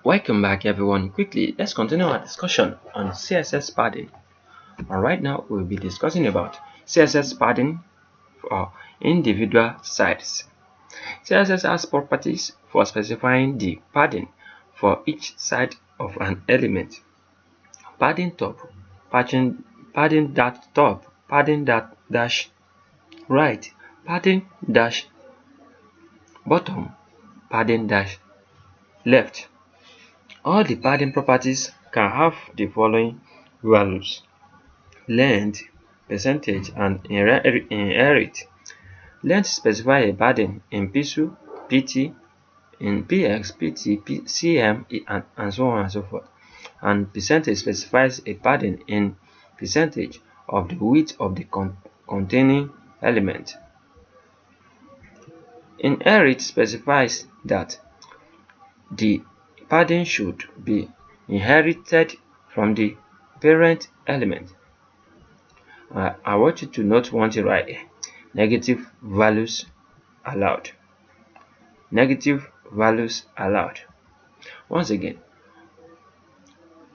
Welcome back everyone. Quickly, let's continue our discussion on CSS padding. And right now we'll be discussing about CSS padding for individual sites. CSS has properties for specifying the padding for each side of an element. Padding top, padding that top, padding that dash right, padding dash bottom, padding dash left. All the padding properties can have the following values: length, percentage, and inherit. Length specify a padding in pixel, pt, in px, pt, cm, and so on and so forth. And percentage specifies a padding in percentage of the width of the containing element. Inherit specifies that the padding should be inherited from the parent element. I want you to note one thing right here. Negative values allowed. Negative values allowed. Once again,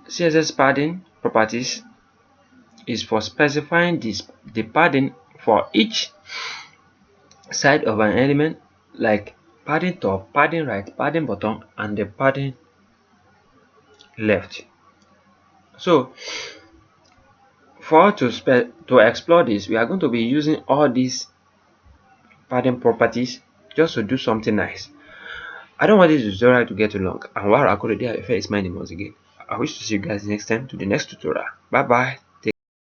CSS padding properties is for specifying the padding for each side of an element, like padding top, padding right, padding bottom, and the padding left. So for us to explore this, we are going to be using all these padding properties just to do something nice. I don't want this tutorial to get too long. Anwar, akorede, ayofe is my name once again. I wish to see you guys next time to the next tutorial. Bye bye.